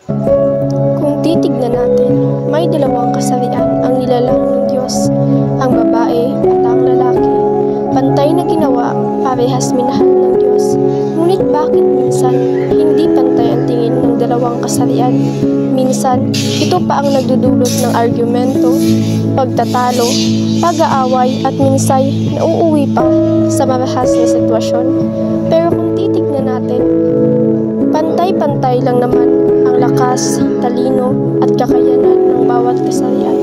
Kung titignan natin, may dalawang kasarian ang nilalang ng Diyos, ang babae at ang lalaki. Pantay na ginawa, parehas minahal ng Diyos. Ngunit bakit minsan hindi pantay ang tingin ng dalawang kasarian? Minsan, ito pa ang nagdudulot ng argumento, pagtatalo, pag-aaway at minsan nauuwi pa sa marahas na sitwasyon. Pero kung titignan natin, pantay-pantay lang naman ang lakas, talino at kakayanan ng bawat kasarian.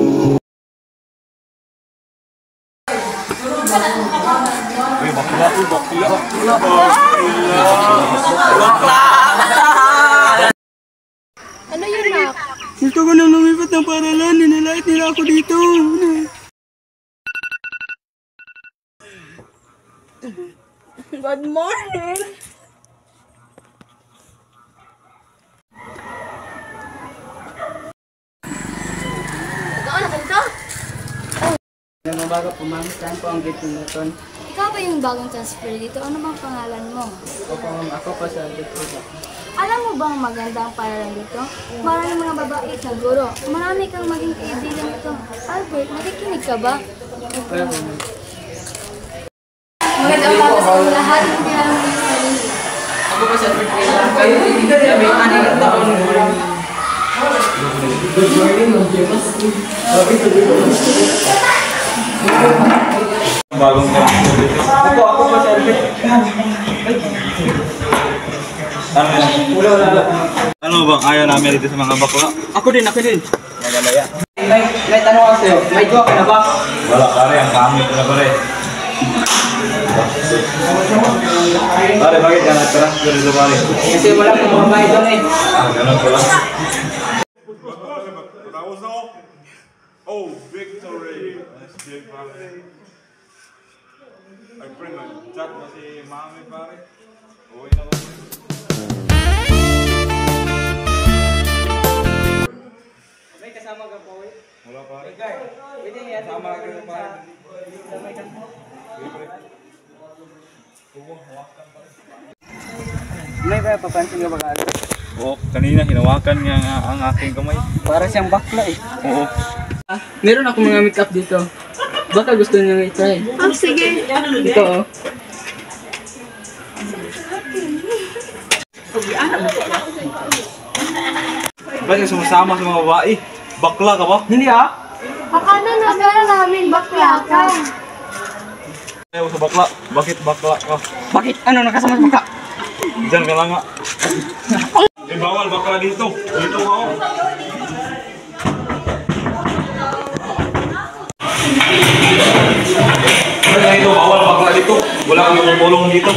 Ano yun, Nak? Gusto ko nang lumipat ng paralan, ninalait nila ako dito. Good morning! Nang bago po, ma'am, saan po ang gate ng Luton? Ikaw ba yung bagong transfer dito? Ano bang pangalan mo? Opo, ma'am, ako po sa gate po. Alam mo bang maganda ang paralan dito? Maraming mga babae sa guro. Marami kang maging kaibigan dito. Albert, nakikinig ka ba? Kaya po, ma'am. Magandang umaga sa inyong lahat. Hindi alam mo yung sarili. Ako po sa gate po. Kayo, sabi yung aning at taon. Good morning, ma'am. Bagong transfer dito. Ako po sa gate. Ano bang ayaw namin dito sa mga bakla? Ako din. Magalaya. May tanong ako sa'yo. May jowa ka na ba? Wala pare, ang pangit na pare. Pare, bakit ka nag-transfer dito pare? Kasi wala pong babae doon eh. Ganun pala. That was all. Oh, victory! That's big, pare. Ay, pre, nag-chat na si Mami, pare. Uwi na ko. May kasama ka po eh. Wala pare. Pwede niya. Sama ka na pare. May ba papansin ka ba ka? Oo, kanina hinawakan niya ang aking kamay. Para siyang bakla eh. Oo. Meron ako mga makeup dito. Baka gusto niyo i-try. Oh, sige. Ito oh. Ba't ka sumasama sa mga babae? Bakla ka ba? Hindi ah. Akala na gano'n namin bakla ka. Ayaw sa bakla. Bakit bakla ka? Bakit? Ano nakasama sa baka? Diyan ka lang nga. Eh, bawal bakla dito. Dito ka oh. Wala dito, bawal bakla dito. Wala kang tutulong dito.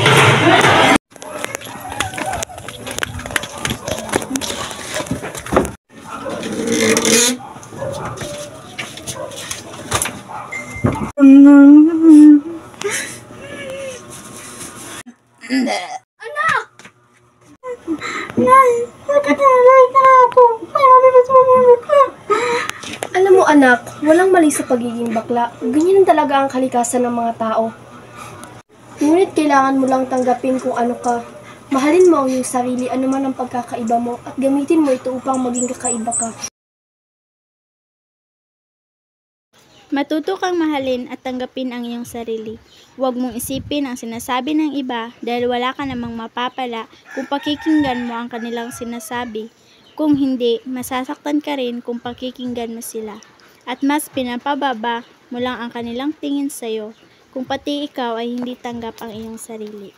Alam mo anak, walang mali sa pagiging bakla. Ganyan talaga ang kalikasan ng mga tao. Ngunit kailangan mo lang tanggapin kung ano ka. Mahalin mo ang iyong sarili anuman ang pagkakaiba mo at gamitin mo ito upang maging kakaiba ka. Matuto kang mahalin at tanggapin ang iyong sarili. Huwag mong isipin ang sinasabi ng iba dahil wala ka namang mapapala kung pakikinggan mo ang kanilang sinasabi. Kung hindi, masasaktan ka rin kung pakikinggan mo sila. At mas pinapababa mo lang ang kanilang tingin sa'yo kung pati ikaw ay hindi tanggap ang iyong sarili.